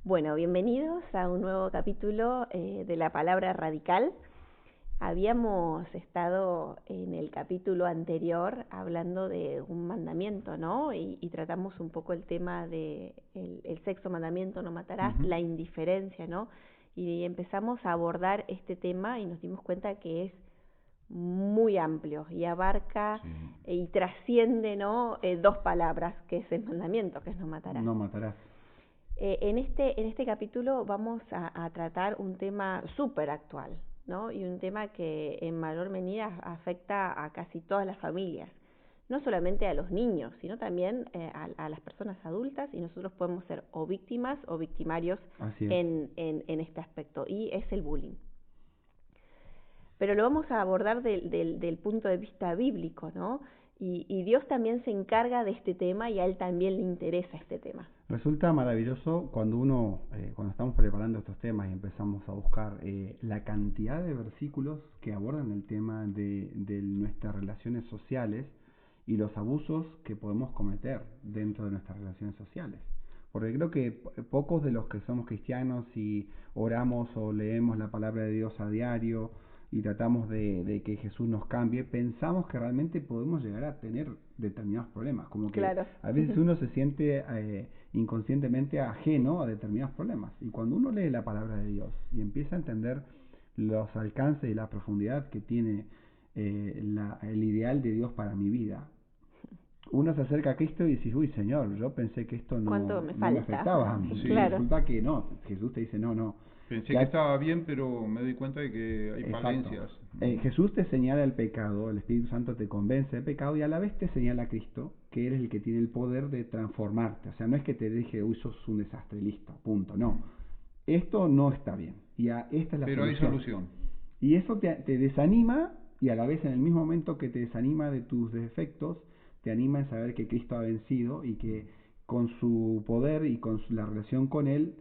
Bueno, bienvenidos a un nuevo capítulo de la palabra radical. Habíamos estado en el capítulo anterior hablando de un mandamiento, ¿no? Y tratamos un poco el tema de el sexto mandamiento, no matarás, la indiferencia, ¿no? Y empezamos a abordar este tema y nos dimos cuenta que es muy amplio y abarca y trasciende, ¿no? Dos palabras, que es el mandamiento, que es no matarás. No matarás. En este capítulo vamos a tratar un tema súper actual, ¿no? Y un tema que en mayor medida afecta a casi todas las familias, no solamente a los niños, sino también a las personas adultas, y nosotros podemos ser o víctimas o victimarios en este aspecto, y es el bullying. Pero lo vamos a abordar del punto de vista bíblico, ¿no? Y Dios también se encarga de este tema y a Él también le interesa este tema. Resulta maravilloso cuando cuando estamos preparando estos temas y empezamos a buscar la cantidad de versículos que abordan el tema de nuestras relaciones sociales y los abusos que podemos cometer dentro de nuestras relaciones sociales. Porque creo que pocos de los que somos cristianos y oramos o leemos la palabra de Dios a diario y tratamos de que Jesús nos cambie, pensamos que realmente podemos llegar a tener determinados problemas. Como que a veces uno se siente inconscientemente ajeno a determinados problemas. Y cuando uno lee la palabra de Dios y empieza a entender los alcances y la profundidad que tiene el ideal de Dios para mi vida, uno se acerca a Cristo y dice, uy Señor, yo pensé que esto no me afectaba. Sí. Resulta que no, Jesús te dice no. Pensé que estaba bien, pero me doy cuenta de que hay falencias. Jesús te señala el pecado, el Espíritu Santo te convence del pecado y a la vez te señala a Cristo, que eres el que tiene el poder de transformarte. O sea, no es que te deje, uy, sos un desastre, listo, punto. No, esto no está bien. Y esta es la pero solución. Hay solución. Y eso te desanima y a la vez en el mismo momento que te desanima de tus defectos, te anima en saber que Cristo ha vencido y que con su poder y con la relación con Él,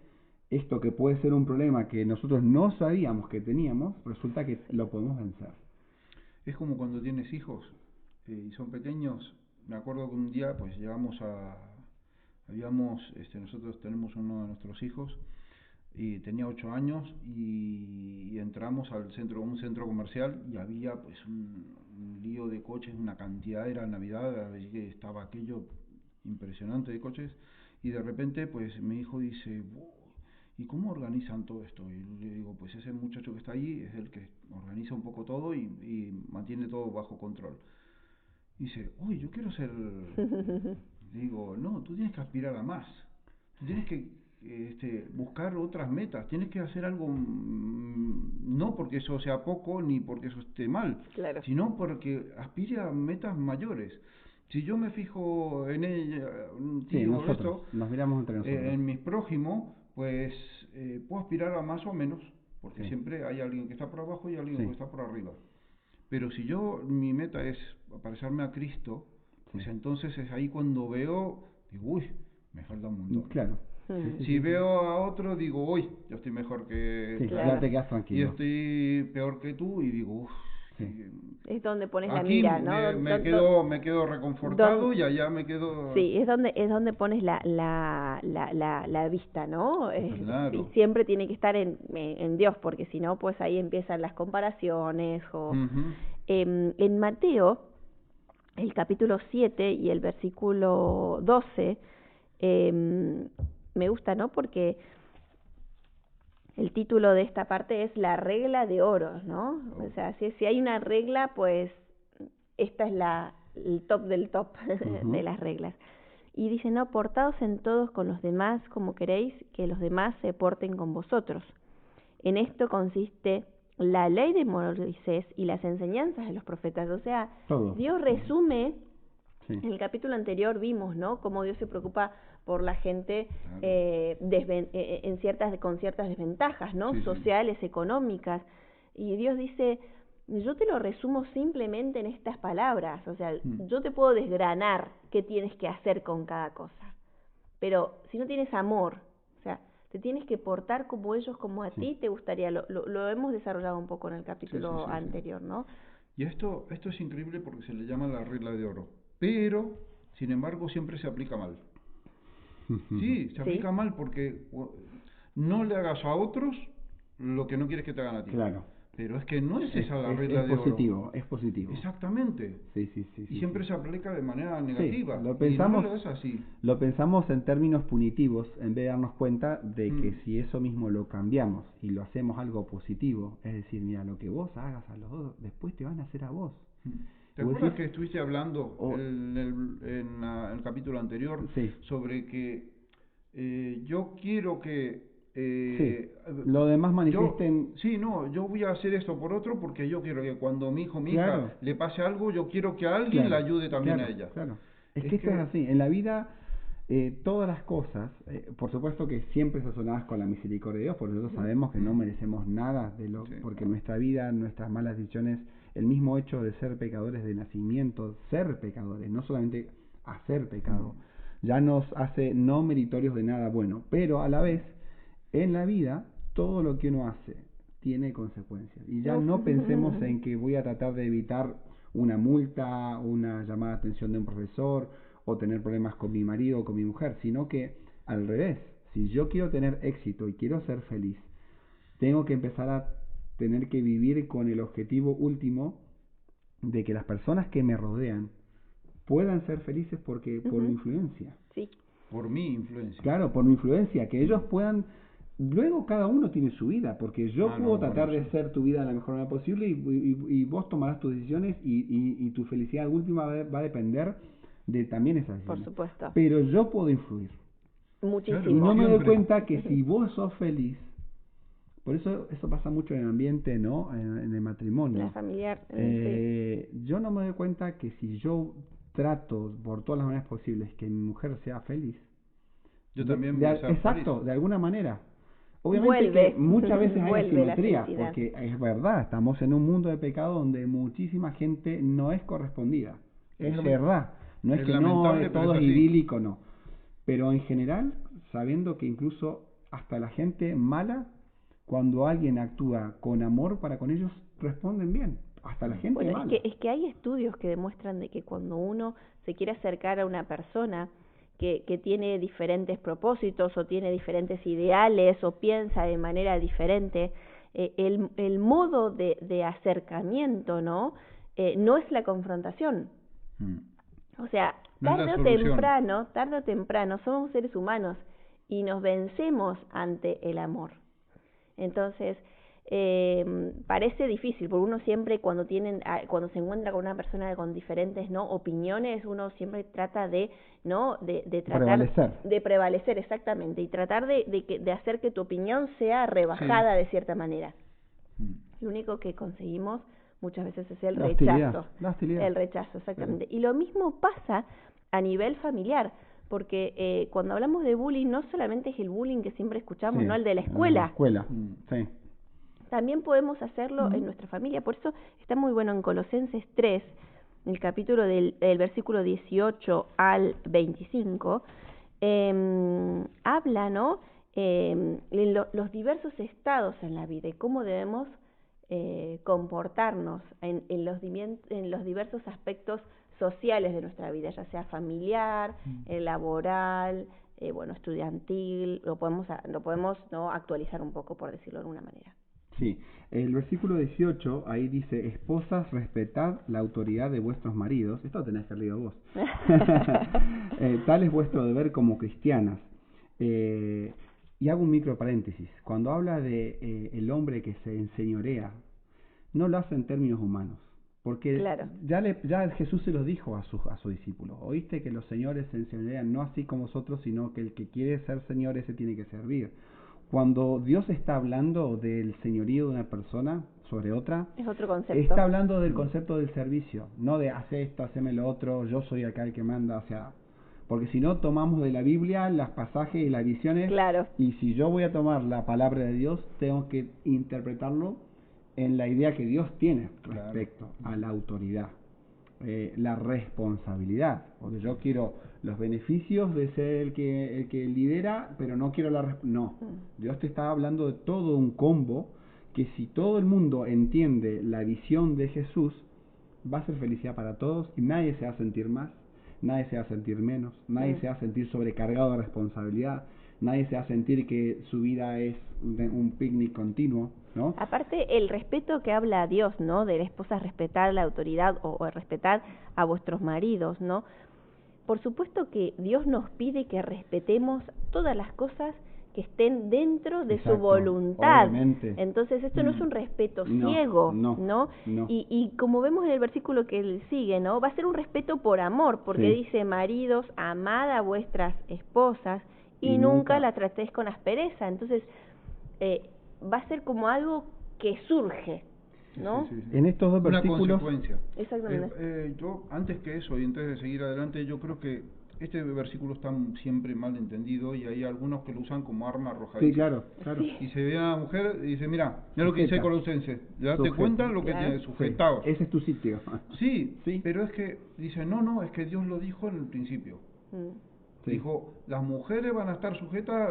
esto que puede ser un problema que nosotros no sabíamos que teníamos, resulta que lo podemos vencer. Es como cuando tienes hijos y son pequeños. Me acuerdo que un día pues nosotros tenemos uno de nuestros hijos y tenía 8 años y entramos un centro comercial y había pues un lío de coches, una cantidad, era Navidad, así que estaba aquello impresionante de coches, y de repente pues mi hijo dice, ¿y cómo organizan todo esto? Y le digo, pues ese muchacho que está ahí es el que organiza un poco todo y mantiene todo bajo control. Y dice, uy, yo quiero ser... Digo, no, tú tienes que aspirar a más. Tú tienes que buscar otras metas. Tienes que hacer algo, no porque eso sea poco ni porque eso esté mal, sino porque aspire a metas mayores. Si yo me fijo en ella, nos miramos entre nosotros. En mis prójimos, pues puedo aspirar a más o menos, porque siempre hay alguien que está por abajo y alguien que está por arriba. Pero si mi meta es parecerme a Cristo, pues entonces es ahí cuando digo, uy, me falta un montón. Claro. Si veo a otro, digo, uy, yo estoy mejor que... ya te quedas tranquilo. Y estoy peor que tú y digo, uff. Es donde pones aquí la mira, ¿no? Me quedo reconfortado y allá me quedo... Sí, es donde pones la vista, ¿no? Claro. Y siempre tiene que estar en Dios, porque si no, pues ahí empiezan las comparaciones. En Mateo, el capítulo 7 y el versículo 12, me gusta, ¿no? Porque el título de esta parte es la regla de oro, ¿no? O sea, si hay una regla, pues esta es el top del top de las reglas. Y dice, no, portaos en todos con los demás como queréis que los demás se porten con vosotros. En esto consiste la ley de Moisés y las enseñanzas de los profetas. O sea, Dios resume, en el capítulo anterior vimos, ¿no? Cómo Dios se preocupa por la gente con ciertas desventajas, ¿no? Sociales, económicas. Y Dios dice, yo te lo resumo simplemente en estas palabras. O sea, yo te puedo desgranar qué tienes que hacer con cada cosa. Pero si no tienes amor, o sea, te tienes que portar como ellos, como a ti te gustaría. Lo hemos desarrollado un poco en el capítulo anterior, ¿no? Y esto es increíble porque se le llama la regla de oro. Pero, sin embargo, siempre se aplica mal. Sí, se aplica mal porque no le hagas a otros lo que no quieres que te hagan a ti. Claro. Pero es que no es esa la regla de positivo, oro. es positivo. Exactamente. Sí. Y siempre se aplica de manera Sí, negativa. lo pensamos, Y no lo es así. lo pensamos en términos punitivos en vez de darnos cuenta de que si eso mismo lo cambiamos y lo hacemos algo positivo, es decir, mira, lo que vos hagas a los otros, después te van a hacer a vos. ¿Te acuerdas que estuviste hablando en el capítulo anterior sobre que yo quiero que lo demás manifiesten? Yo voy a hacer esto por otro porque yo quiero que cuando mi hijo, mi Claro. hija le pase algo, yo quiero que alguien le ayude también a ella. Claro. Es que esto es así. En la vida, todas las cosas, por supuesto que siempre sazonadas con la misericordia de Dios, porque nosotros sabemos que no merecemos nada porque nuestra vida, nuestras malas decisiones, el mismo hecho de ser pecadores de nacimiento, ser pecadores, no solamente hacer pecado, ya nos hace no meritorios de nada bueno, pero a la vez, en la vida, todo lo que uno hace tiene consecuencias. Y ya no pensemos en que voy a tratar de evitar una multa, una llamada de atención de un profesor, o tener problemas con mi marido o con mi mujer, sino que al revés, si yo quiero tener éxito y quiero ser feliz, tengo que empezar a tener que vivir con el objetivo último de que las personas que me rodean puedan ser felices porque por mi influencia. Sí. Por mi influencia. Claro, por mi influencia, que ellos puedan. Luego cada uno tiene su vida, porque yo puedo tratar de hacer tu vida de la mejor manera posible y vos tomarás tus decisiones y tu felicidad última va a depender de también esas decisiones. Por supuesto. Pero yo puedo influir. Muchísimo. Y no me doy cuenta que si vos sos feliz, por eso pasa mucho en el ambiente, ¿no? En el matrimonio. La familiar. Yo no me doy cuenta que si yo trato por todas las maneras posibles que mi mujer sea feliz, yo también voy a ser exacto, feliz. De alguna manera. Obviamente que muchas veces hay asimetría, porque es verdad, estamos en un mundo de pecado donde muchísima gente no es correspondida. Es verdad, no es que no todo es idílico, no. Pero en general, sabiendo que incluso hasta la gente mala, cuando alguien actúa con amor para con ellos, responden bien. Hasta la gente mala. Es que hay estudios que demuestran de que cuando uno se quiere acercar a una persona que tiene diferentes propósitos o tiene diferentes ideales o piensa de manera diferente, el modo de acercamiento, ¿no? No es la confrontación. O sea, tarde o temprano somos seres humanos y nos vencemos ante el amor. Entonces, parece difícil, porque uno siempre cuando se encuentra con una persona con diferentes opiniones, uno siempre trata de prevalecer exactamente, y tratar de hacer que tu opinión sea rebajada de cierta manera. Lo único que conseguimos muchas veces es el rechazo. El rechazo, exactamente. Y lo mismo pasa a nivel familiar, porque cuando hablamos de bullying, no solamente es el bullying que siempre escuchamos, no el de la escuela. Sí. También podemos hacerlo en nuestra familia. Por eso está muy bueno en Colosenses 3, el capítulo del versículo 18 al 25, habla, ¿no? Los diversos estados en la vida y cómo debemos comportarnos en los diversos aspectos sociales de nuestra vida, ya sea familiar, laboral, estudiantil. Lo podemos ¿no? actualizar un poco, por decirlo de alguna manera. Sí, el versículo 18, ahí dice: esposas, respetad la autoridad de vuestros maridos. Esto lo tenés que leer vos. Tal es vuestro deber como cristianas. Y hago un micro paréntesis. Cuando habla de el hombre que se enseñorea, no lo hace en términos humanos. Porque ya Jesús se lo dijo a sus discípulos. Oíste que los señores se enseñorean no así como vosotros, sino que el que quiere ser señor, ese tiene que servir. Cuando Dios está hablando del señorío de una persona sobre otra, es otro concepto. Está hablando del concepto del servicio, no de hacer esto, haceme lo otro, yo soy acá el que manda, o sea, porque si no tomamos de la Biblia los pasajes y las visiones, y si yo voy a tomar la palabra de Dios, tengo que interpretarlo en la idea que Dios tiene respecto a la autoridad, la responsabilidad, porque yo quiero los beneficios de ser el que lidera, pero no quiero Dios te está hablando de todo un combo que si todo el mundo entiende la visión de Jesús, va a ser felicidad para todos y nadie se va a sentir más, nadie se va a sentir menos, nadie se va a sentir sobrecargado de responsabilidad, nadie se va a sentir que su vida es un picnic continuo, ¿no? Aparte, el respeto que habla Dios, ¿no? De la esposa respetar la autoridad o respetar a vuestros maridos, ¿no? Por supuesto que Dios nos pide que respetemos todas las cosas que estén dentro de Exacto, su voluntad. obviamente. Entonces esto no es un respeto No, ciego, no. Y como vemos en el versículo que sigue, ¿no? Va a ser un respeto por amor, porque Sí. dice, maridos, amad a vuestras esposas y Y nunca nunca la tratéis con aspereza. Entonces va a ser como algo que surge, ¿no? Sí. En estos dos Una versículos, consecuencia. Exactamente. Yo, antes que eso y antes de seguir adelante, yo creo que este versículo está siempre mal entendido y hay algunos que lo usan como arma arrojadiza. sí, claro. Sí. Y se ve a la mujer y dice, mira lo que dice Sujeta. Colosenses, date Sujeta. cuenta lo que Claro. tiene sujetado. Sí, ese es tu sitio. Sí, Sí. pero es que dice, no, es que Dios lo dijo en el principio. Mm. Sí. Dijo, las mujeres van a estar sujetas,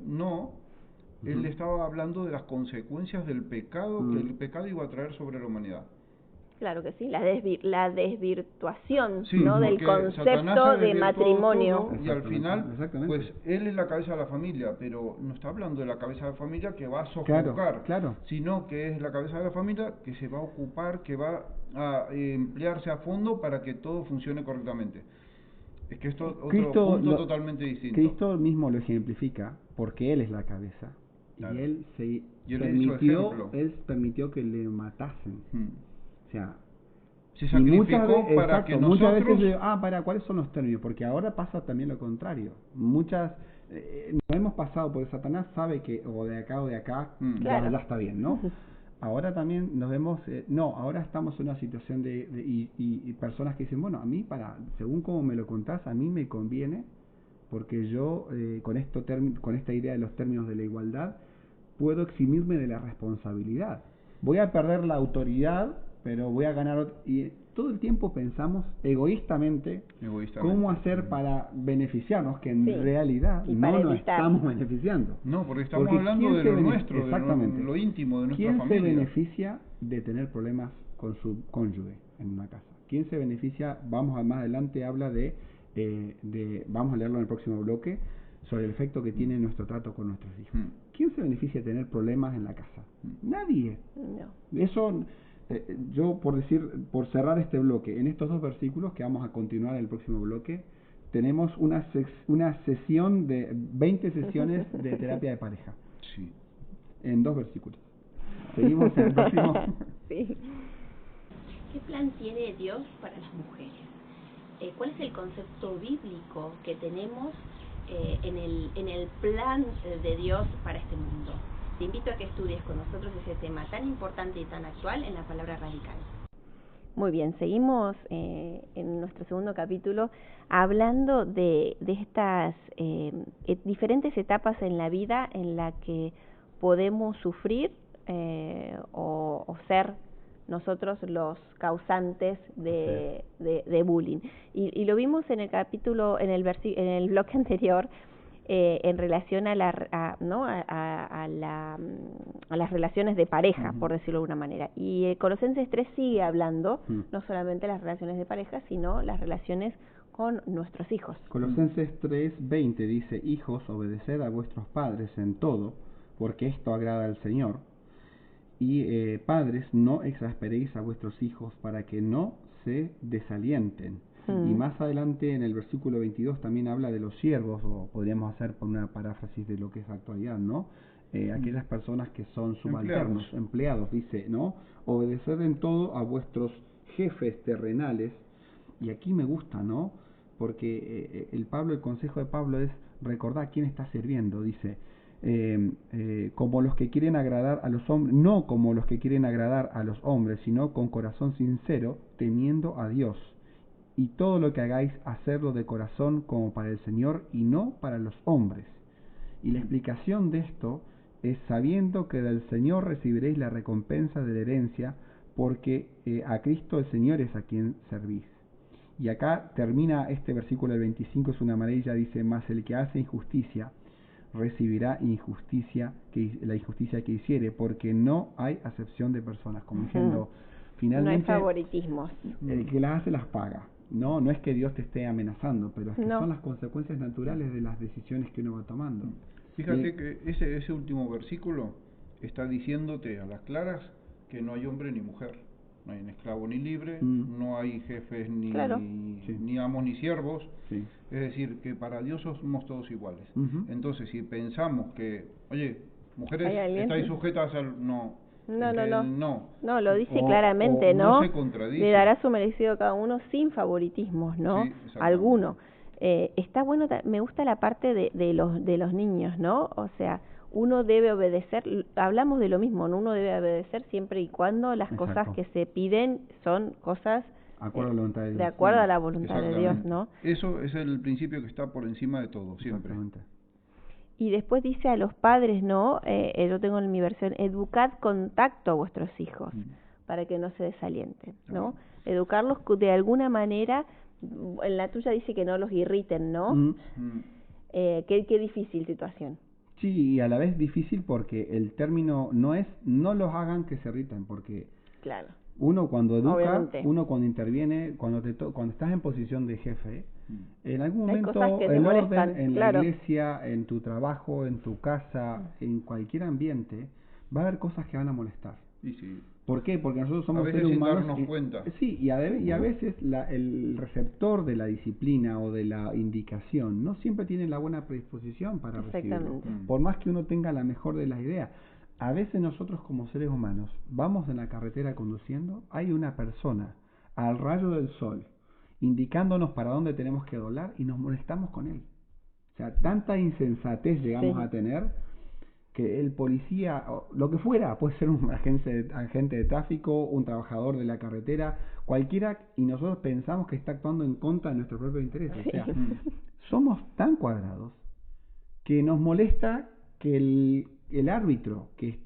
no. Él estaba hablando de las consecuencias del pecado que el pecado iba a traer sobre la humanidad. Claro que sí, la desvirtuación, Sí, ¿no? Del porque Satanás concepto ha de desvirtuado matrimonio. todo, y al final, Exactamente. pues él es la cabeza de la familia, pero no está hablando de la cabeza de la familia que va a sofocar, Claro. sino que es la cabeza de la familia que se va a ocupar, que va a emplearse a fondo para que todo funcione correctamente. Es que esto es otro punto totalmente distinto. Cristo mismo lo ejemplifica porque Él es la cabeza. Claro. Y Él Y él hizo ejemplo. permitió que le matasen. O sea, se y sacrificó para que nosotros... Muchas veces, ¿cuáles son los términos? Porque ahora pasa también lo contrario. Nos hemos pasado, porque Satanás sabe que o de acá, Claro. ya está bien, ¿no? Ahora también nos vemos, ahora estamos en una situación y personas que dicen, bueno, a mí, según como me lo contás, a mí me conviene, porque yo, con esta idea de los términos de la igualdad, puedo eximirme de la responsabilidad. Voy a perder la autoridad, pero voy a ganar. Y todo el tiempo pensamos egoístamente cómo hacer para beneficiarnos, que en realidad no nos estamos beneficiando. No, porque estamos hablando de lo nuestro, exactamente, de lo íntimo de nuestra ¿quién familia? ¿Quién se beneficia de tener problemas con su cónyuge en una casa? ¿Quién se beneficia? Más adelante habla vamos a leerlo en el próximo bloque, sobre el efecto que tiene nuestro trato con nuestros hijos. ¿Quién se beneficia de tener problemas en la casa? Nadie. No. Eso, yo por cerrar este bloque, en estos dos versículos que vamos a continuar en el próximo bloque, tenemos una sesión de 20 sesiones de terapia de pareja. Sí. En dos versículos. Seguimos en el próximo. Sí. ¿Qué plan tiene Dios para las mujeres? ¿Cuál es el concepto bíblico que tenemos en el plan de Dios para este mundo? Te invito a que estudies con nosotros ese tema tan importante y tan actual en la palabra radical. Muy bien, seguimos en nuestro segundo capítulo hablando de estas diferentes etapas en la vida en la que podemos sufrir o ser nosotros los causantes de bullying. Y lo vimos en el capítulo, en el bloque anterior, en relación a las relaciones de pareja, por decirlo de alguna manera. Y Colosenses 3 sigue hablando no solamente las relaciones de pareja, sino las relaciones con nuestros hijos. Colosenses 3:20 dice: hijos, obedeced a vuestros padres en todo, porque esto agrada al Señor. Y padres, no exasperéis a vuestros hijos para que no se desalienten. Y más adelante en el versículo 22 también habla de los siervos, o podríamos hacer por una paráfrasis de lo que es actualidad, ¿no? Aquellas personas que son subalternos, empleados, dice, ¿no? Obedeced en todo a vuestros jefes terrenales. Y aquí me gusta, ¿no? Porque el consejo de Pablo es recordar a quién está sirviendo, dice, como los que quieren agradar a los hombres, no como los que quieren agradar a los hombres, sino con corazón sincero, temiendo a Dios. Y todo lo que hagáis, hacerlo de corazón como para el Señor y no para los hombres. Y la explicación de esto es sabiendo que del Señor recibiréis la recompensa de la herencia, porque a Cristo el Señor es a quien servís. Y acá termina este versículo del 25, es una maravilla, dice: mas el que hace injusticia recibirá la injusticia que hiciere, porque no hay acepción de personas, como diciendo, finalmente, no hay favoritismos. el que las hace las paga. no es que Dios te esté amenazando, pero es que No. son las consecuencias naturales de las decisiones que uno va tomando. Fíjate que ese último versículo está diciéndote a las claras que no hay hombre ni mujer, no hay esclavo ni libre, no hay jefes ni, Claro. ni amos ni siervos, Sí. es decir, que para Dios somos todos iguales. Ujú. Entonces, si pensamos que, oye, mujeres ¿Hay alguien? estáis sujetas al... No, No, es no, que no. no. No, lo dice O- claramente, o ¿no? no se contradice. Le dará su merecido a cada uno sin favoritismos, ¿no? Sí, exactamente. Alguno. Está bueno, me gusta la parte de los niños, ¿no? O sea, uno debe obedecer, hablamos de lo mismo, ¿no? Uno debe obedecer siempre y cuando las Exacto. cosas que se piden son cosas Acuerdo a la voluntad de Dios. de acuerdo a la voluntad de Dios, Exactamente. ¿no? Eso es el principio que está por encima de todo, siempre. Exactamente. Y después dice a los padres, ¿no? Yo tengo en mi versión, educad con tacto a vuestros hijos, para que no se desalienten, ¿no? Educarlos de alguna manera, en la tuya dice que no los irriten, ¿no? Mm. Qué difícil situación. Sí, y a la vez difícil porque el término no es, no los hagan que se irriten, porque Claro. uno cuando educa, Obviamente. uno cuando interviene, cuando cuando estás en posición de jefe, en algún Hay momento cosas que te el molestan, orden en claro. la iglesia, en tu trabajo, en tu casa, en cualquier ambiente, va a haber cosas que van a molestar. Y sí. ¿Por qué? Porque nosotros somos A veces seres sin humanos. darnos cuenta. Sí, y a veces el receptor de la disciplina o de la indicación no siempre tiene la buena predisposición para recibirlo. Exactamente. Por más que uno tenga la mejor de las ideas. A veces nosotros como seres humanos vamos en la carretera conduciendo, hay una persona al rayo del sol indicándonos para dónde tenemos que doblar y nos molestamos con él. O sea, tanta insensatez llegamos Sí. a tener que el policía, o lo que fuera, puede ser un agente de tráfico, un trabajador de la carretera, cualquiera, y nosotros pensamos que está actuando en contra de nuestro propio interés. O sea, somos tan cuadrados que nos molesta que el árbitro que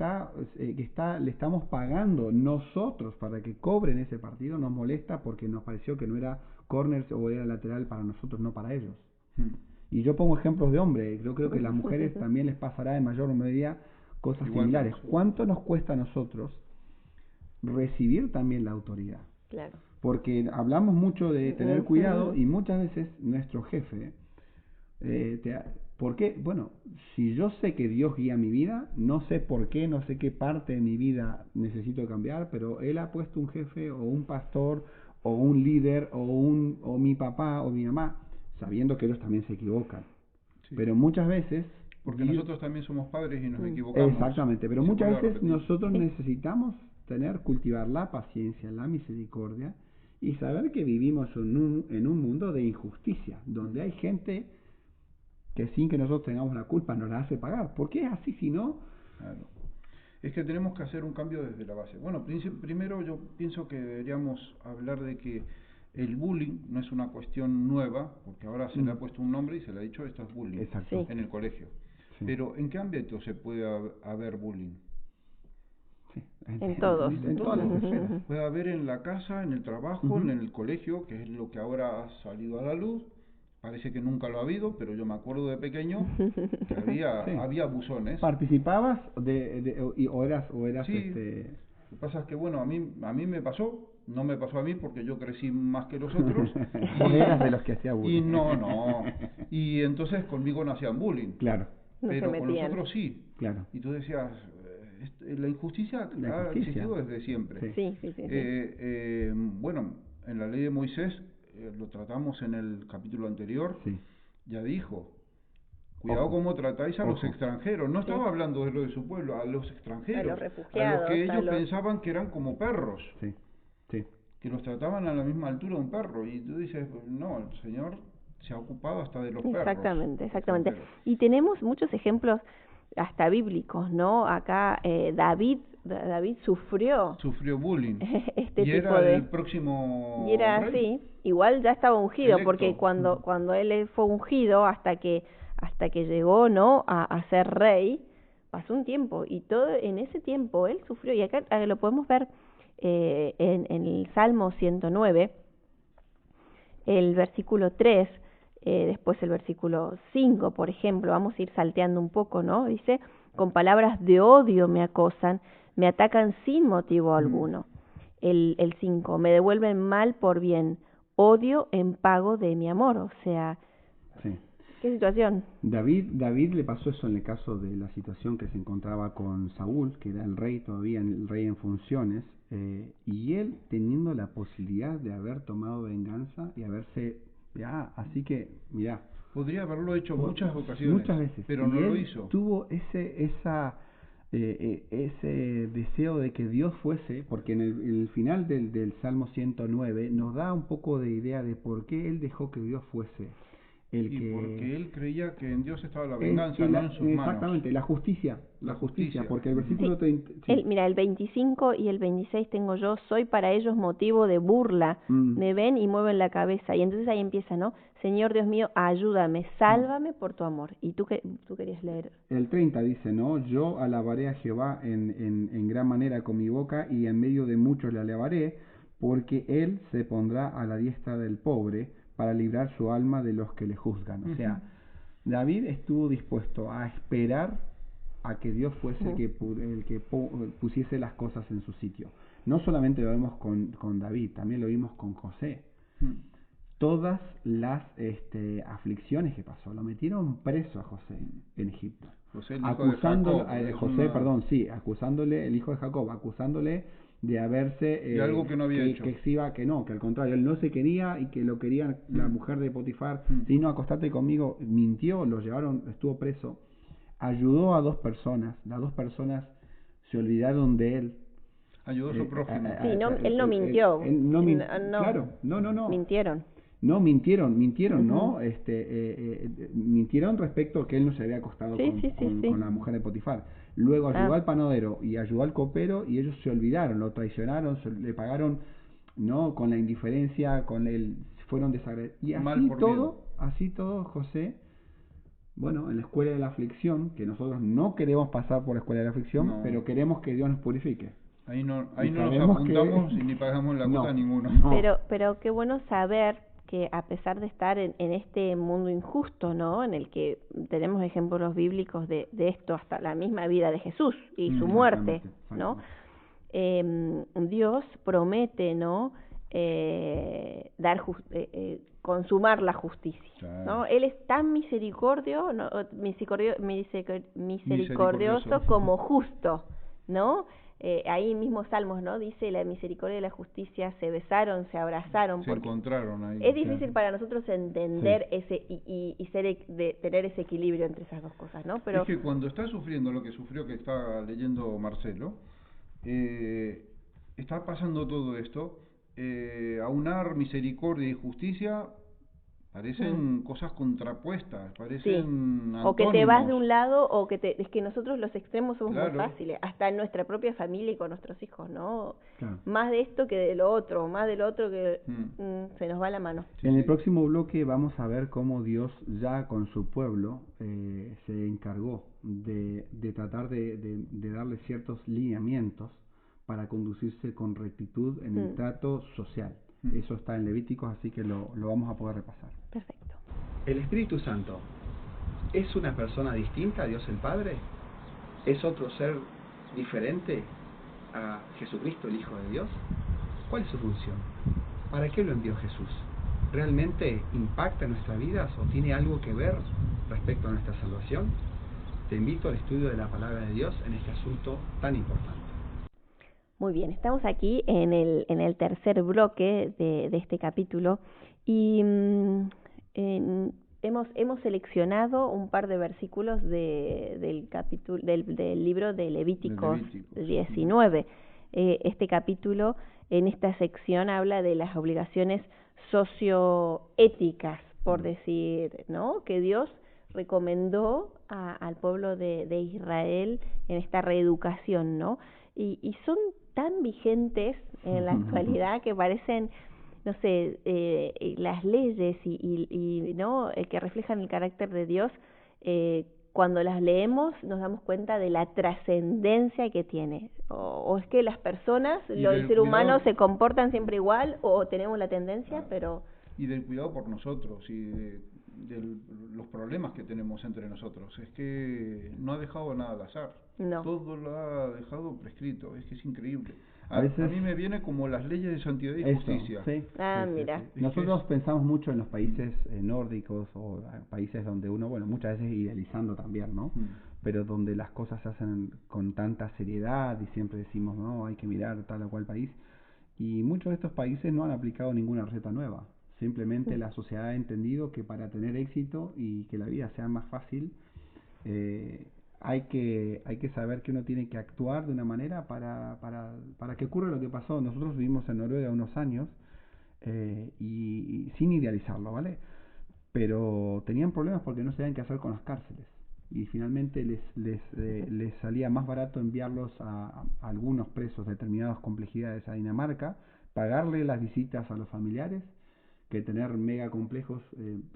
le estamos pagando nosotros para que cobren ese partido, nos molesta porque nos pareció que no era córner o era lateral para nosotros, no para ellos. Y yo pongo ejemplos de hombres, yo creo que a las mujeres también les pasará en mayor medida cosas Igual similares. que nosotros. ¿Cuánto nos cuesta a nosotros recibir también la autoridad? Claro. Porque hablamos mucho de tener cuidado y muchas veces nuestro jefe, ¿por qué? Bueno, si yo sé que Dios guía mi vida, no sé por qué, no sé qué parte de mi vida necesito cambiar, pero Él ha puesto un jefe o un pastor o un líder o mi papá o mi mamá, sabiendo que ellos también se equivocan. Sí. Pero muchas veces... Porque Dios- nosotros también somos padres y nos equivocamos. Exactamente, pero Y se muchas vuelve a veces repetir. nosotros necesitamos cultivar la paciencia, la misericordia y saber que vivimos en un mundo de injusticia, donde hay gente que sin que nosotros tengamos la culpa nos la hace pagar. ¿Por qué es así si no? Claro. Es que tenemos que hacer un cambio desde la base. Bueno, primero yo pienso que deberíamos hablar de que el bullying no es una cuestión nueva, porque ahora se le ha puesto un nombre y se le ha dicho esto es bullying Exacto. Sí. en el colegio. Sí. Pero ¿en qué ámbito se puede haber bullying? Sí, En todos. En todas las esferas. Puede haber en la casa, en el trabajo, en el colegio, que es lo que ahora ha salido a la luz. Parece que nunca lo ha habido, pero yo me acuerdo de pequeño que Sí. había abusones. ¿Participabas o eras Sí. Lo que pasa es que, bueno, a mí me pasó, no me pasó a mí porque yo crecí más que los otros. Vos eras de los que hacía bullying. Y no. Y entonces conmigo no hacían bullying. Claro, No se Pero con los metían. otros sí. claro. Y tú decías, la injusticia La ha injusticia. existido desde siempre. Sí. Sí. Bueno, en la ley de Moisés, lo tratamos en el capítulo anterior, Sí. ya dijo, cuidado Ojo. cómo tratáis a los Ojo. extranjeros. No Sí. estaba hablando de lo de su pueblo, a los extranjeros, A los refugiados, a los que a ellos los- pensaban que eran como perros, Sí. Sí. que los trataban a la misma altura de un perro. Y tú dices, no, el Señor se ha ocupado hasta de los perros. Exactamente. extranjeros. Y tenemos muchos ejemplos hasta bíblicos, ¿no? Acá David sufrió Sufrió bullying. este y tipo era de... el próximo Y era rey. así, igual ya estaba ungido, Electo. porque cuando él fue ungido hasta que llegó, ¿no?, a ser rey, pasó un tiempo, y todo en ese tiempo él sufrió, y acá lo podemos ver en el Salmo 109, el versículo 3, después el versículo 5, por ejemplo, vamos a ir salteando un poco, ¿no? Dice, con palabras de odio me acosan, me atacan sin motivo alguno. El 5, me devuelven mal por bien, odio en pago de mi amor. O sea, Sí. ¿qué situación? David le pasó eso en el caso de la situación que se encontraba con Saúl, que era el rey todavía, el rey en funciones, y él teniendo la posibilidad de haber tomado venganza y haberse, así que, mirá, Podría haberlo hecho muchas ocasiones, muchas veces, pero y no él lo hizo. tuvo ese deseo de que Dios fuese, porque en el final del Salmo 109 nos da un poco de idea de por qué él dejó que Dios fuese Porque él creía que en Dios estaba la venganza, no en sus manos. Exactamente, la justicia, porque el versículo Sí. 30... Sí. Mira, el 25 y el 26 tengo yo, soy para ellos motivo de burla, me ven y mueven la cabeza, y entonces ahí empieza, ¿no? Señor Dios mío, ayúdame, sálvame por tu amor. ¿Y tú querías leer? El 30 dice, ¿no? Yo alabaré a Jehová en gran manera con mi boca, y en medio de muchos le alabaré, porque él se pondrá a la diestra del pobre, para librar su alma de los que le juzgan. O sea, David estuvo dispuesto a esperar a que Dios fuese el que pusiese las cosas en su sitio. No solamente lo vemos con David, también lo vimos con José. Todas las aflicciones que pasó, lo metieron preso a José en Egipto. José, el hijo de Jacob, acusándole, el hijo de Jacob, acusándole de haberse de algo que no había hecho, que al contrario, él no se quería, y que lo quería la mujer de Potifar, sino acostate conmigo, mintió, lo llevaron, estuvo preso, ayudó a dos personas, las dos personas se olvidaron de él, ayudó a su prójimo. Sí, él no mintió. Claro, no. Mintieron. No, mintieron, ¿no? Mintieron respecto a que él no se había acostado con la mujer de Potifar. Luego ayudó al panadero y ayudó al copero, y ellos se olvidaron, lo traicionaron, le pagaron, ¿no? Con la indiferencia, fueron desagradecidos. Y así todo, José, bueno, en la escuela de la aflicción, que nosotros no queremos pasar por la escuela de la aflicción, pero queremos que Dios nos purifique. Ahí no nos apuntamos y ni pagamos la cuota ninguno. Pero qué bueno saber que a pesar de estar en este mundo injusto, ¿no? En el que tenemos ejemplos bíblicos de esto, hasta la misma vida de Jesús y su muerte, ¿no? Dios promete, no dar consumar la justicia, claro, ¿no? Él es tan misericordioso como justo, ¿no? Ahí mismo Salmos, ¿no? Dice, la misericordia y la justicia se besaron, se abrazaron. Se encontraron ahí. Es difícil para nosotros entender ese y tener ese equilibrio entre esas dos cosas, ¿no? Pero es que cuando está sufriendo lo que sufrió, que está leyendo Marcelo, está pasando todo esto, aunar misericordia y justicia parecen cosas contrapuestas, parecen antónimos. O que te vas de un lado, o que es que nosotros los extremos somos muy claro, fáciles, hasta en nuestra propia familia y con nuestros hijos, ¿no? Claro. Más de esto que de lo otro, más del otro que se nos va la mano. En el próximo bloque vamos a ver cómo Dios ya con su pueblo se encargó de tratar de darle ciertos lineamientos para conducirse con rectitud en el trato social. Eso está en Levíticos, así que lo vamos a poder repasar. Perfecto. ¿El Espíritu Santo es una persona distinta a Dios el Padre? ¿Es otro ser diferente a Jesucristo, el Hijo de Dios? ¿Cuál es su función? ¿Para qué lo envió Jesús? ¿Realmente impacta nuestras vidas o tiene algo que ver respecto a nuestra salvación? Te invito al estudio de la Palabra de Dios en este asunto tan importante. Muy bien, estamos aquí en el tercer bloque de este capítulo y hemos seleccionado un par de versículos del libro de Levíticos 19. Este capítulo, en esta sección, habla de las obligaciones socioéticas, por decir, ¿no? Que Dios recomendó al pueblo de Israel en esta reeducación, ¿no? Y son tan vigentes en la actualidad que parecen, no sé, las leyes y no que reflejan el carácter de Dios, cuando las leemos nos damos cuenta de la trascendencia que tiene. O es que las personas, el ser humano, se comportan siempre igual, o tenemos la tendencia, pero... Y del cuidado por nosotros, y de los problemas que tenemos entre nosotros. Es que no ha dejado nada al azar. No. Todo lo ha dejado prescrito. Es que es increíble. A veces a mí me viene como las leyes de santidad y eso, justicia. sí, Ah, sí, sí, mira. sí. Nosotros pensamos mucho en los países nórdicos o países donde uno, bueno, muchas veces idealizando también, ¿no? Pero donde las cosas se hacen con tanta seriedad y siempre decimos, no, hay que mirar tal o cual país. Y muchos de estos países no han aplicado ninguna receta nueva. Simplemente la sociedad ha entendido que para tener éxito y que la vida sea más fácil, hay que saber que uno tiene que actuar de una manera para que ocurra lo que pasó. Nosotros vivimos en Noruega unos años y sin idealizarlo, ¿vale? Pero tenían problemas porque no sabían qué hacer con las cárceles. Y finalmente les salía más barato enviarlos a algunos presos de determinadas complejidades a Dinamarca, pagarle las visitas a los familiares, que tener mega complejos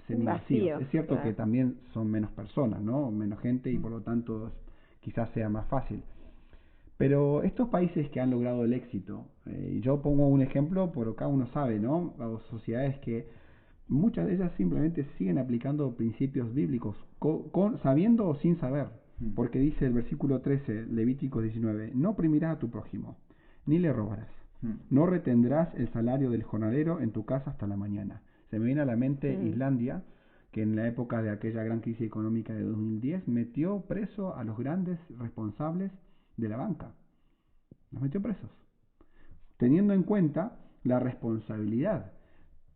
semivacíos. Vacíos, Es cierto claro. que también son menos personas, ¿no? Menos gente y por lo tanto quizás sea más fácil. Pero estos países que han logrado el éxito, yo pongo un ejemplo, por acá uno sabe, ¿no? O sociedades que muchas de ellas simplemente siguen aplicando principios bíblicos, sabiendo o sin saber, porque dice el versículo 13, Levítico 19, no oprimirás a tu prójimo, ni le robarás, no retendrás el salario del jornalero en tu casa hasta la mañana. Se me viene a la mente Islandia, que en la época de aquella gran crisis económica de 2010 metió preso a los grandes responsables de la banca. Los metió presos, teniendo en cuenta la responsabilidad.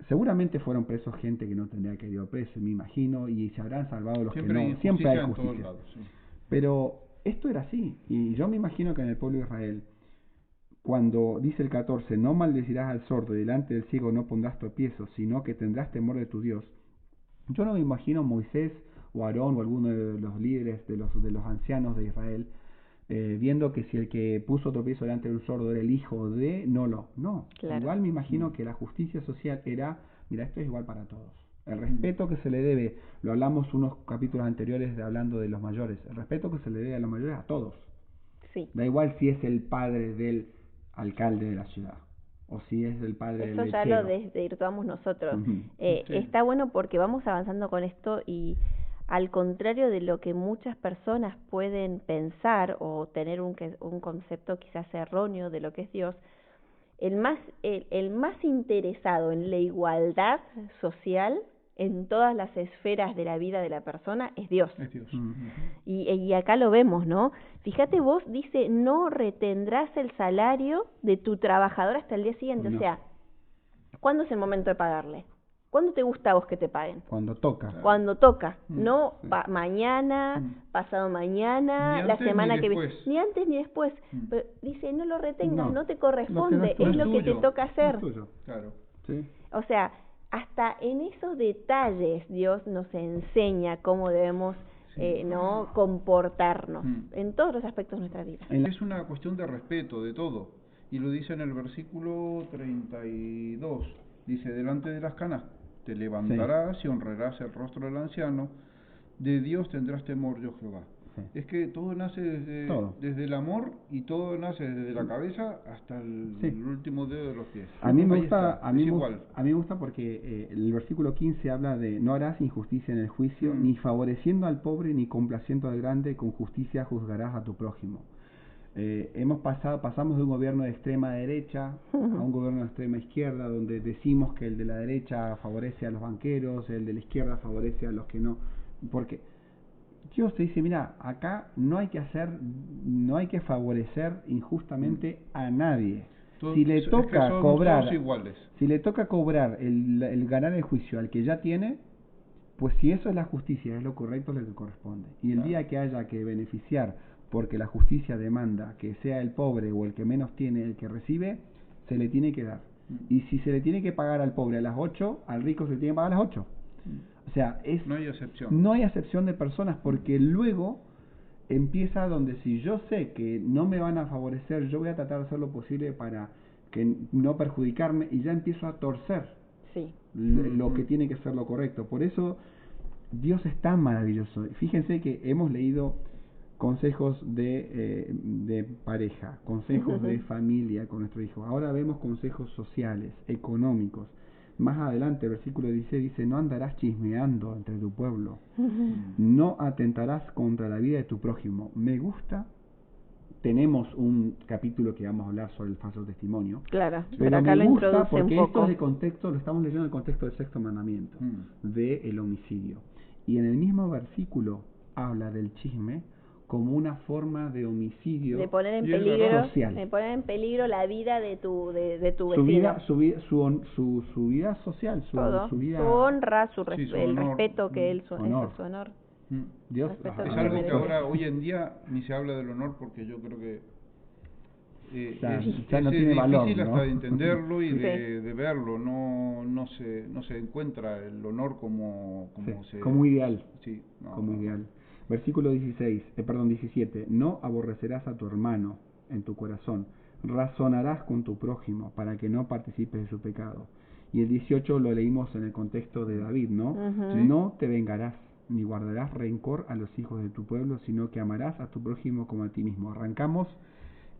Seguramente fueron presos gente que no tendría que haber ido preso, me imagino, y se habrán salvado los Siempre que no. Siempre hay en todos justicia. lados, sí. Pero esto era así, y yo me imagino que en el pueblo de Israel, cuando dice el 14, no maldecirás al sordo y delante del ciego no pondrás tropiezo, sino que tendrás temor de tu Dios. Yo no me imagino Moisés o Aarón o alguno de los líderes de los ancianos de Israel viendo que si el que puso tropiezo delante del sordo era el hijo de, no. Claro. Igual me imagino que la justicia social era, mira, esto es igual para todos. El respeto que se le debe, lo hablamos unos capítulos anteriores hablando de los mayores, el respeto que se le debe a los mayores a todos. Sí. Da igual si es el padre del alcalde de la ciudad o si es el padre Eso del ya lechero. lo desvirtuamos nosotros. Ujú. Sí. Está bueno porque vamos avanzando con esto y al contrario de lo que muchas personas pueden pensar o tener un concepto quizás erróneo de lo que es Dios, el más interesado en la igualdad social en todas las esferas de la vida de la persona es Dios. Es Dios. Y acá lo vemos, ¿no? Fíjate vos, dice, no retendrás el salario de tu trabajador hasta el día siguiente. No. O sea, ¿cuándo es el momento de pagarle? ¿Cuándo te gusta a vos que te paguen? Cuando toca. Cuando toca, no Sí. mañana, pasado mañana, Ni la antes semana ni que viene, después. ni antes ni después. Pero dice, no lo retengas, no te Lo corresponde, que no es lo que te tuyo. toca hacer. Es tuyo. Claro. Sí. O sea, hasta en esos detalles Dios nos enseña cómo debemos no comportarnos en todos los aspectos de nuestra vida. Es una cuestión de respeto de todo. Y lo dice en el versículo 32. Dice, delante de las canas te levantarás y honrarás el rostro del anciano. De Dios tendrás temor, yo Jehová. Sí. Es que todo nace desde el amor y todo nace desde la cabeza hasta el último dedo de los pies. A mí me Ahí gusta, está, a mí es me igual. gusta porque el versículo 15 habla de no harás injusticia en el juicio, ni favoreciendo al pobre ni complaciendo al grande, con justicia juzgarás a tu prójimo. Pasamos de un gobierno de extrema derecha a un gobierno de extrema izquierda, donde decimos que el de la derecha favorece a los banqueros, el de la izquierda favorece a los que no, porque Dios te dice, mira, acá no hay que favorecer injustamente a nadie. Si le toca cobrar, si le toca cobrar el ganar el juicio al que ya tiene, pues si eso es la justicia, es lo correcto, es lo que corresponde. Y el día que haya que beneficiar, porque la justicia demanda que sea el pobre o el que menos tiene el que recibe, se le tiene que dar. Y si se le tiene que pagar al pobre a las 8, al rico se le tiene que pagar a las 8. O sea, no hay excepción. No hay excepción de personas, porque luego empieza donde si yo sé que no me van a favorecer, yo voy a tratar de hacer lo posible para que no perjudicarme, y ya empiezo a torcer lo que tiene que ser lo correcto. Por eso Dios es tan maravilloso. Fíjense que hemos leído consejos de pareja, consejos de familia con nuestro hijo. Ahora vemos consejos sociales, económicos. Más adelante, el versículo 16 dice, no andarás chismeando entre tu pueblo, no atentarás contra la vida de tu prójimo. Me gusta tenemos un capítulo que vamos a hablar sobre el falso testimonio. Claro, Pero pero acá me lo gusta introduce un porque esto poco. es de contexto, lo estamos leyendo en el contexto del sexto mandamiento, del homicidio. Y en el mismo versículo habla del chisme como una forma de homicidio De poner en Y es peligro, social. de poner en peligro la vida de tu Su vecino. vida, su vida social, Todo, su vida. su honra, Sí, su el honor. respeto que él, Honor. su honor. Dios Respeto Es que algo que merece. ahora, hoy en día, ni se habla del honor porque yo creo que Ya es no tiene difícil valor, ¿no? hasta de entenderlo y Sí. de verlo. No se encuentra el honor como Sí, como ideal. Sí, no, Como no. ideal. Versículo 17. No aborrecerás a tu hermano en tu corazón. Razonarás con tu prójimo para que no participes de su pecado. Y el 18 lo leímos en el contexto de David, ¿no? Ujú. Sí. No te vengarás, ni guardarás rencor a los hijos de tu pueblo, sino que amarás a tu prójimo como a ti mismo. Arrancamos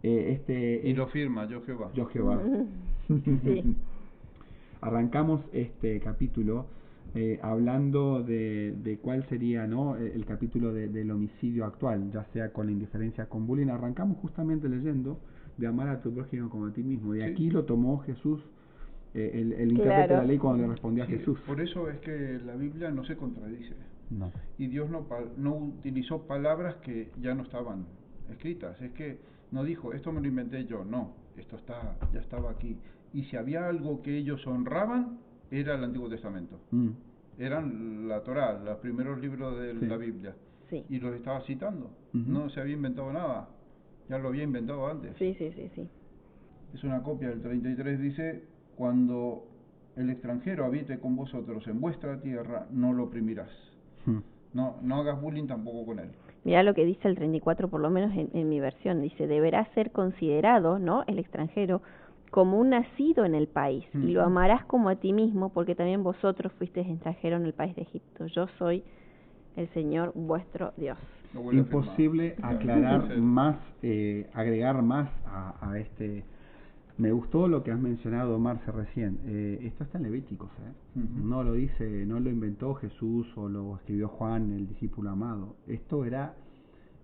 Y lo firma yo Jehová. Yo Jehová. Sí. Arrancamos este capítulo hablando de cuál sería, ¿no?, el capítulo del homicidio actual, ya sea con la indiferencia, con bullying. Arrancamos justamente leyendo de amar a tu prójimo como a ti mismo. Y Sí. aquí lo tomó Jesús, el intérprete de la ley, cuando le respondió a Sí, Jesús. por eso es que la Biblia no se contradice. No. Y Dios no utilizó palabras que ya no estaban escritas. Es que no dijo, esto me lo inventé yo. No, esto ya estaba aquí. Y si había algo que ellos honraban, era el Antiguo Testamento. Eran la Torá, los primeros libros de Sí. la Biblia. Sí. Y los estaba citando. Ujú. No se había inventado nada. Ya lo había inventado antes. Sí, sí, sí, sí. Es una copia del 33, dice, cuando el extranjero habite con vosotros en vuestra tierra, no lo oprimirás. No hagas bullying tampoco con él. Mirá lo que dice el 34, por lo menos en mi versión. Dice, deberá ser considerado, ¿no?, el extranjero, como un nacido en el país, y lo amarás como a ti mismo, porque también vosotros fuisteis extranjeros en el país de Egipto. Yo soy el Señor vuestro Dios. Lo vuelve a firmar. Imposible aclarar Sí. más, agregar más a este. Me gustó lo que has mencionado, Marce, recién. Esto está en Levíticos, Ujú. No lo dice, no lo inventó Jesús o lo escribió Juan, el discípulo amado. Esto era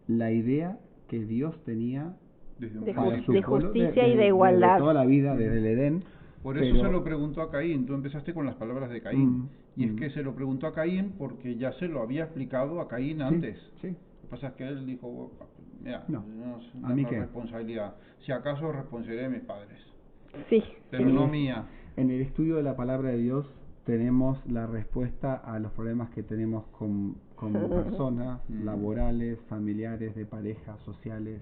la idea que Dios tenía Desde un De para principio. su pueblo, justicia y de igualdad. de toda la vida, desde el Edén. Por eso pero- se lo preguntó a Caín. Tú empezaste con las palabras de Caín. Y es mm. que se lo preguntó a Caín porque ya se lo había explicado a Caín antes. Sí. Lo que pasa es que él dijo, "Oh, mira, No. es ¿A mí una qué? responsabilidad. Si acaso responderé a mis padres, Sí. pero no mía". En el estudio de la palabra de Dios tenemos la respuesta a los problemas que tenemos como personas, laborales, familiares, de pareja, sociales,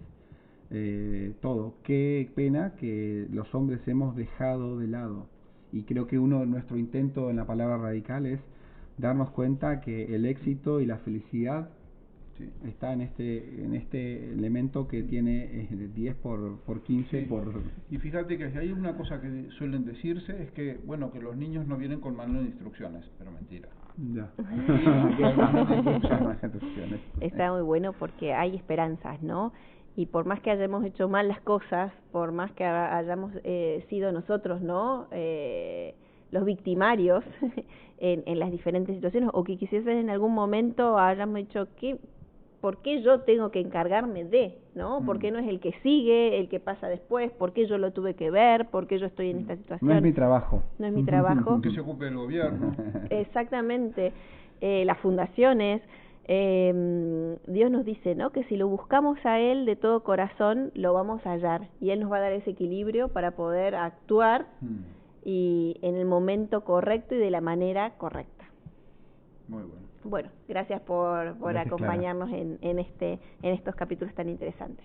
todo. Qué pena que los hombres hemos dejado de lado. Y creo que uno de nuestro intento en la palabra radical es darnos cuenta que el éxito y la felicidad Sí. está en este elemento que tiene 10 por 15 Sí. por... Y fíjate que si hay una cosa que suelen decirse es que, bueno, que los niños no vienen con manual de instrucciones, pero mentira. Ya. Está muy bueno porque hay esperanzas, ¿no? Y por más que hayamos hecho mal las cosas, por más que hayamos sido nosotros, ¿no?, los victimarios en las diferentes situaciones, o que quizás en algún momento hayamos dicho, ¿por qué yo tengo que encargarme de, ¿no? ¿Por qué no es el que sigue, el que pasa después? ¿Por qué yo lo tuve que ver? ¿Por qué yo estoy en esta situación? No es mi trabajo. No es mi trabajo. Que se ocupe el gobierno. Exactamente. Las fundaciones, Dios nos dice, ¿no?, que si lo buscamos a Él de todo corazón, lo vamos a hallar. Y Él nos va a dar ese equilibrio para poder actuar y en el momento correcto y de la manera correcta. Muy bueno. Bueno, gracias por Gracias, acompañarnos en estos capítulos tan interesantes.